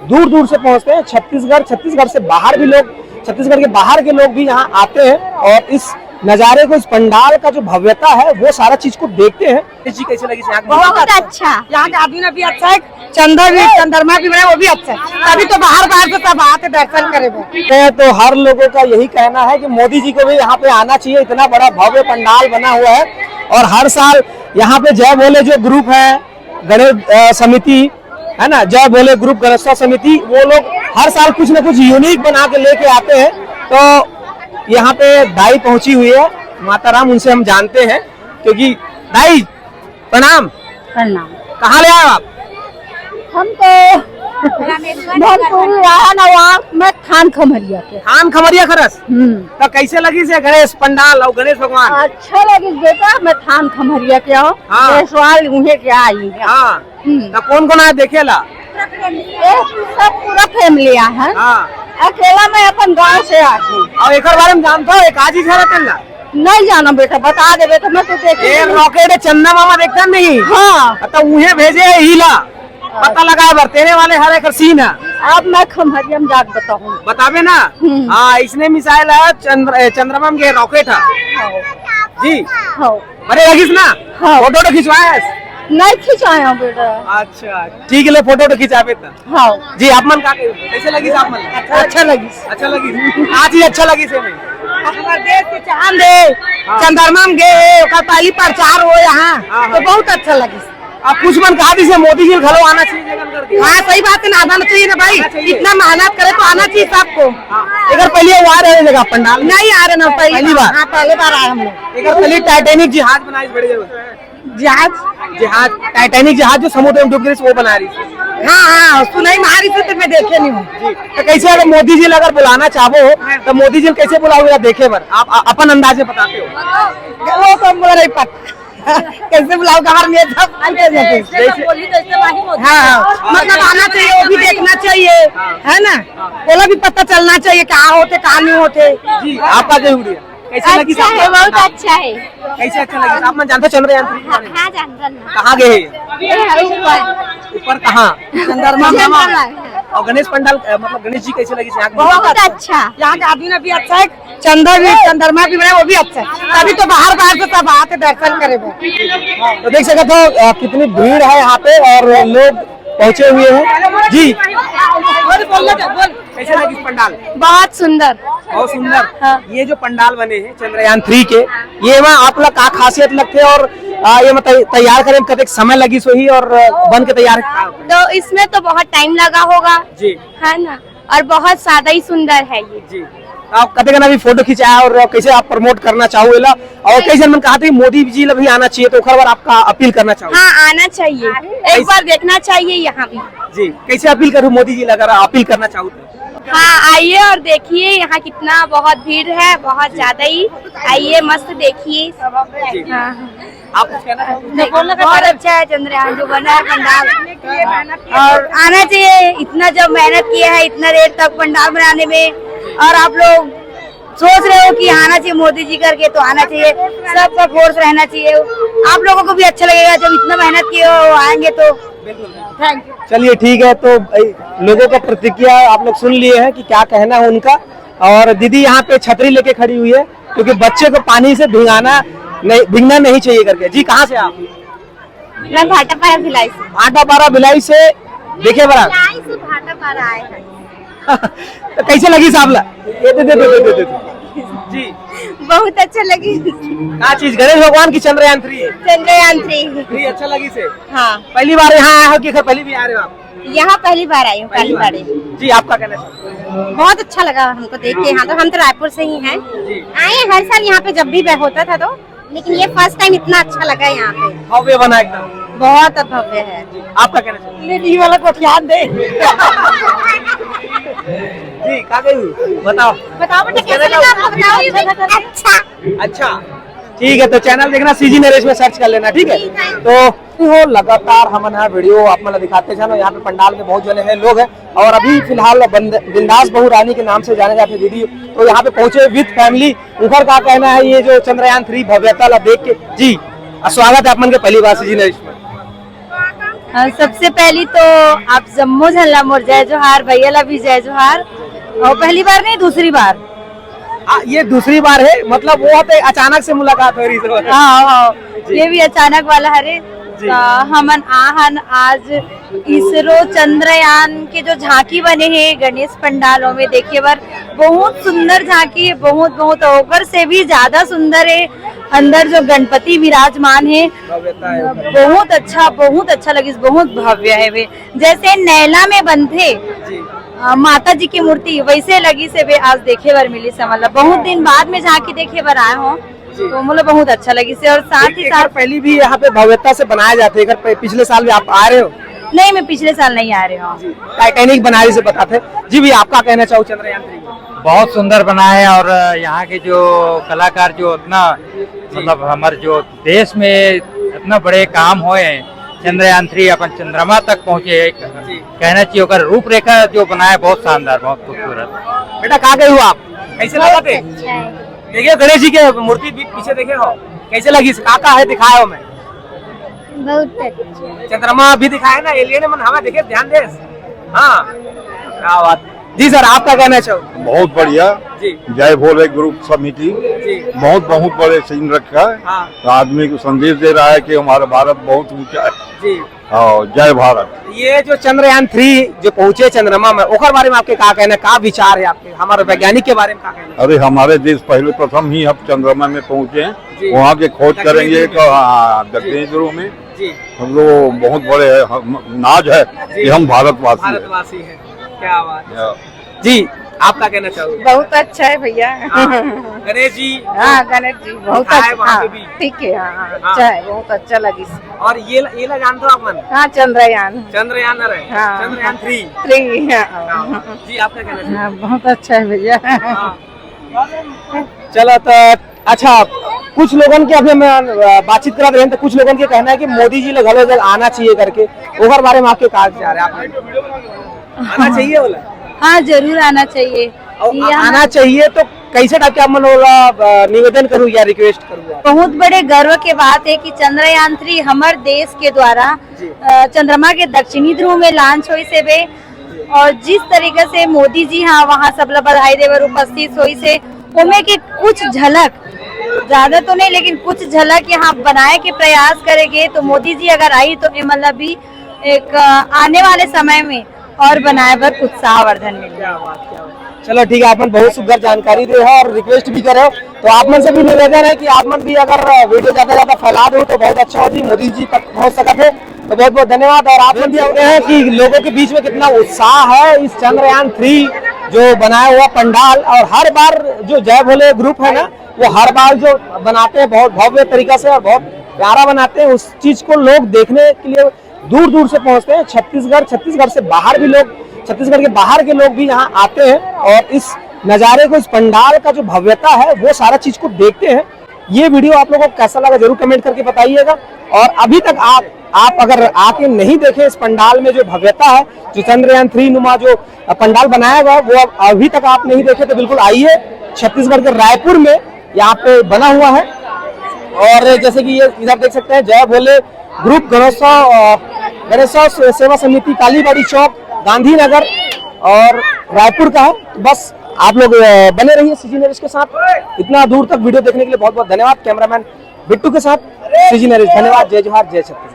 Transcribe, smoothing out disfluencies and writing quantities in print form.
दूर दूर से पहुंचते हैं। छत्तीसगढ़ से बाहर भी लोग, छत्तीसगढ़ के बाहर के लोग भी यहाँ आते हैं और इस नजारे को, इस पंडाल का जो भव्यता है वो सारा चीज को देखते हैं। जी कैसे लगी? बहुत अच्छा, यहाँ का आदमी भी अच्छा है, चंद्रमा भी बना वो भी अच्छा है, तभी तो बाहर से सब आते दर्शन करे। तो हर लोगों का यही कहना है कि मोदी जी को भी यहाँ पे आना चाहिए। इतना बड़ा भव्य पंडाल बना हुआ है और हर साल यहाँ पे जय बोले जो ग्रुप है, गणेश समिति है ना, जय बोले ग्रुप गणेश समिति, वो लोग हर साल कुछ न कुछ यूनिक बना के लेके आते हैं। तो यहाँ पे दाई पहुंची हुई है, माता राम, उनसे हम जानते हैं। क्योंकि दाई प्रणाम। प्रणाम। कहाँ ले आए आप? हम तो मैं खान खमरिया के। खान खमरिया खरस। तो कैसे लगी से गणेश पंडाल और गणेश भगवान? अच्छा लगी बेटा, मैं खान खमरिया के हूँ। हाँ। सवाल उन्हें क्या आई। हाँ। तो कौन कौन आया देखेला? सब पूरा फैमिली है। हाँ। अकेला मैं अपन गांव से आती। और एक बारे में जानता हूँ, एक आज ही था नहीं जाना बेटा, बता दे बेटा, मैं तो देखे रॉकेट चंदा मामा देखता नहीं। हाँ। तो उन्हें भेजे हीला, पता लगा बर तेरे वाले हर एक सीन है। अब मैं खमरिया में जाके बताऊँ, बतावे ना। हाँ, इसने मिसाइल है चंद्रमा के रॉकेट है जी। अरे लगिस ना, फोटो तो खिंचवाया? नहीं खिंचाया बेटा। अच्छा ठीक है, फोटो तो खिंचावे था। हाँ जी। आप मन कैसे लगी? आप मन अच्छा लगी। अच्छा लगी। आज ही अच्छा लगी से हमारे देश के चांद है, चंद्रमा में गए, पहली प्रचार हो यहाँ, तो बहुत अच्छा लगी। आप कुछ मन कहा दी से मोदी जी घरों आना चाहिए? हाँ सही बात है ना, आना चाहिए ना भाई, इतना मेहनत करे तो आना चाहिए सबको। एक पहले आ रहे जगह पंडाल नहीं आ रहे ना, पहली बार। हाँ पहले बार आए हम लोग। एक पहले टाइटैनिक जहाज बनाई बड़ी जहाज टाइटैनिक जहाज जो समुद्र में डूब गई वो बना रही। हाँ हाँ सुनाई मारी थी, तो मैं देखे नहीं हूँ। तो कैसे अगर मोदी जी अगर बुलाना चाहो तो मोदी जी कैसे बुलाओगे देखे बार? आप अपन अंदाज में बताते हो? वो तो मुझे नहीं पता कैसे बुलाओगे, हमारे हाँ मतलब आना चाहिए, वो भी देखना चाहिए है ना, वो भी पता चलना चाहिए कहाँ होते कहाँ नहीं होते। जी आपका जरूरी कैसे लगी? अच्छा है, बहुत अच्छा है। कैसे अच्छा लगी? आप मन जानते चंद्रयान 3 हाँ जानते। कहाँ गए? ऊपर कहाँ? चंद्रमा। और गणेश पंडाल मतलब गणेश जी कैसे लगी? बहुत अच्छा, यहाँ का आदमी भी अच्छा है, चंद्रमा भी बना वो भी अच्छा है, तभी तो बाहर से सब आते दर्शन करे। तो देख सकते हो कितनी भीड़ है यहाँ पे और लोग पहुँचे हुए हैं। जी कैसे लगी पंडाल? बहुत सुंदर, बहुत सुंदर। हाँ। ये जो पंडाल बने हैं चंद्रयान 3 के, ये वहाँ आप लोग का खासियत लगते हैं और ये मतलब तैयार करने में कतने समय लगी सोही और बन के तैयार? तो इसमें तो बहुत टाइम लगा होगा जी, है ना, और बहुत ज्यादा ही सुंदर है ये जी। आप कते का भी फोटो खिंचाया और कैसे आप प्रमोट करना चाहो और कैसे मन कहा था मोदी जी भी आना चाहिए, तो बार आपका अपील करना चाहो? हाँ आना चाहिए, एक बार देखना चाहिए यहाँ भी। जी कैसे अपील करूँ मोदी जी अगर अपील करना चाहूँ तो? हाँ आइए और देखिए यहाँ कितना बहुत भीड़ है, बहुत ज्यादा ही। आइए मस्त देखिए। हाँ आप कुछ कहना चाहोगे? बहुत अच्छा है चंद्रयान जो बना है पंडाल, और आना चाहिए। इतना जब मेहनत किया है इतना देर तक पंडाल बनाने में, और आप लोग सोच रहे हो कि आना चाहिए मोदी जी करके, तो आना चाहिए, सबका फोर्स रहना चाहिए। आप लोगों को भी अच्छा लगेगा जब इतना मेहनत किए हो, आएंगे तो। Thank you. चलिए ठीक है, तो लोगों का प्रतिक्रिया आप लोग सुन लिए हैं कि क्या कहना है उनका। और दीदी यहाँ पे छतरी लेके खड़ी हुई है क्योंकि बच्चे को पानी से भीगना नहीं चाहिए करके। जी कहाँ से आप? मैं भाटापारा भिलाई से। भाटापारा भिलाई से देखे बड़ा भाटापारा आए हैं। तो कैसे लगी साहब? दे जी बहुत अच्छा लगी। क्या चीज गणेश भगवान की चंद्रयान 3 है? चंद्रयान 3 अच्छा लगी से? हाँ। पहली बार यहाँ आया हो कि पहली भी आ रहे हो आप? यहाँ पहली बार आई हूँ, पहली बार। जी आपका कहना है? बहुत अच्छा लगा हमको देख के। यहाँ तो हम तो रायपुर से ही हैं, आए हर साल यहाँ पे जब भी होता था, तो लेकिन ये फर्स्ट टाइम इतना अच्छा लगा यहाँ पे। भव्य बना एकदम, बहुत भव्य है। आपका कहना चाहिए? टी वाला को ध्यान दे। जी क्या कही? बताओ बेटा कैसा लगा आपको, बताओ। अच्छा अच्छा ठीक है, तो चैनल देखना सीजी नरेश में सर्च कर लेना, ठीक है? तो हो लगातार हम यहाँ वीडियो आप मतलब दिखाते जानो। यहाँ पे पंडाल में बहुत जने हैं लोग हैं और अभी फिलहाल बिंदास बहू रानी के नाम से जाने जाते दीदी तो यहाँ पे पहुंचे विद फैमिली। उनका क्या कहना है ये जो चंद्रयान 3 भव्यता ला देख के? जी स्वागत है आप मन के पहली बार सीजी नरेश में। सबसे पहली तो आप जम्मू झल्ला मोर जय जोहार, भैया ला भी जय जोहार। और पहली बार नहीं, दूसरी बार। ये दूसरी बार है, मतलब वो तो अचानक से मुलाकात हो रही है। हाँ, ये भी अचानक वाला हरे। हमन आहन आज इसरो चंद्रयान के जो झांकी बने हैं गणेश पंडालों में देखे बर, बहुत सुंदर झांकी है, बहुत बहुत ओकर से भी ज्यादा सुंदर है। अंदर जो गणपति विराजमान है, बहुत अच्छा लगी, बहुत भव्य है वे। जैसे नैला में बंधे माता जी की मूर्ति वैसे लगी से वे आज देखे बर मिली से, मतलब बहुत दिन बाद में झांकी देखे बर आए हो तो मुझे बहुत अच्छा लगी से। और साथ ही साथ पहले भी यहाँ पे भव्यता से बनाया जाते हैं, पिछले साल भी आप आ रहे हो? नहीं, मैं पिछले साल नहीं आ रही हूँ। टाइटैनिक बनाने से बताते जी भी, आपका कहना चाहूँ चंद्रयान 3? बहुत सुंदर बना है और यहाँ के जो कलाकार जो इतना मतलब हमारे जो देश में इतना बड़े काम हुए हैं, चंद्रयान 3 अपन चंद्रमा तक पहुँचे, कहना चाहिए होकर रूपरेखा जो बनाया बहुत शानदार, बहुत खूबसूरत। बेटा कहाँ गए हो आप, कैसे लगा थे? देखिए गणेश जी के मूर्ति भी पीछे देखे हो, कैसे लगी? काका है, दिखाया हो मैं बहुत अच्छा। चंद्रमा भी दिखाया ना, एलियन मन हवा देखे, ध्यान दे। हाँ, क्या बात जी। सर आपका कहना चाहो? बहुत बढ़िया जी। जय भोले ग्रुप समिति जी। बहुत बड़े सीन रखा है। हाँ। तो आदमी को संदेश दे रहा है कि हमारा भारत बहुत ऊंचा है जी। और जय भारत। ये जो चंद्रयान 3 जो पहुंचे चंद्रमा में, ओकर बारे में आपके क्या कहना, क्या विचार है आपके, हमारे वैज्ञानिक के बारे में क्या कहना? अरे हमारे देश पहले प्रथम ही अब चंद्रमा में पहुंचे हैं, वहाँ के खोज दक्षिणी करेंगे ध्रुव में। दक्षिणी ध्रुव में। जी। हम लोग बहुत बड़े नाज है कि हम भारतवासी हैं। क्या बात जी, आपका कहना चाहोगे? बहुत अच्छा है भैया। गणेश जी, हाँ गणेश जी बहुत दिखाए अच्छा, वहाँ पे भी। ठीक है। हाँ अच्छा है, बहुत अच्छा लगी। और ये ला जान दो अपन, हाँ चंद्रयान चंद्रयान न रहे, हाँ। चंद्रयान 3 जी, आपका कहना चाहोगे? हाँ बहुत अच्छा है भैया। चलो तो अच्छा, कुछ लोगों के अभी मैं बातचीत करा रहे हैं तो कुछ लोगों के कहना है कि मोदी जी लोग जब आना चाहिए करके, ओकर बारे में आपके कहा जा रहे हैं? आप आना चाहिए बोला? हाँ जरूर आना चाहिए। और आना चाहिए तो कैसे टाइप के आप मनोला निवेदन करूँ या रिक्वेस्ट करूँ? बहुत बड़े गर्व के बात है कि चंद्रयान 3 हमारे देश के द्वारा चंद्रमा के दक्षिणी ध्रुव में लॉन्च हुई से वे, और जिस तरीके से मोदी जी हाँ वहाँ सब लोग बधाई देवर उपस्थित हुई से, उनमें की कुछ झलक, ज्यादा तो नहीं लेकिन कुछ झलक यहाँ बनाए के प्रयास करेंगे तो मोदी जी अगर आई तो मतलब भी एक आने वाले समय में और बनाए पर उत्साहवर्धन मिलेगा। चलो ठीक है, आप मन बहुत सुंदर जानकारी दे हो और रिक्वेस्ट भी करे हो, तो आप मन से भी निवेदन है कि आप मन भी अगर वीडियो ज्यादा फैला दो तो बहुत अच्छा होगी, मोदी जी तक पहुंच सकते है। तो बहुत बहुत धन्यवाद। और आप मन भी अपने हैं कि लोगों के बीच में कितना उत्साह है इस चंद्रयान 3 जो बनाया हुआ पंडाल, और हर बार जो जय भोले ग्रुप है ना, वो हर बार जो बनाते हैं बहुत भव्य तरीका से और बहुत प्यारा बनाते हैं, उस चीज को लोग देखने के लिए दूर दूर से पहुंचते हैं। छत्तीसगढ़ से बाहर भी लोग, छत्तीसगढ़ के बाहर के लोग भी यहाँ आते हैं और इस नज़ारे को, इस पंडाल का जो भव्यता है वो सारा चीज को देखते हैं। ये वीडियो आप लोगों को कैसा लगा जरूर कमेंट करके बताइएगा। और अभी तक आप अगर आके नहीं देखे इस पंडाल में जो भव्यता है, जो चंद्रयान 3 नुमा जो पंडाल बनाया गया वो अभी तक आप नहीं देखे तो बिल्कुल आइए, छत्तीसगढ़ के रायपुर में यहाँ पे बना हुआ है। और जैसे कि ये इधर देख सकते हैं जय भोले ग्रुप गणेशोत्सव सेवा समिति, कालीबाड़ी चौक, गांधीनगर और रायपुर का है। बस आप लोग बने रहिए सीजी नरेश के साथ। इतना दूर तक वीडियो देखने के लिए बहुत बहुत धन्यवाद। कैमरामैन बिट्टू के साथ सीजी नरेश, धन्यवाद। जय जोहार, जय छत्तीसगढ़।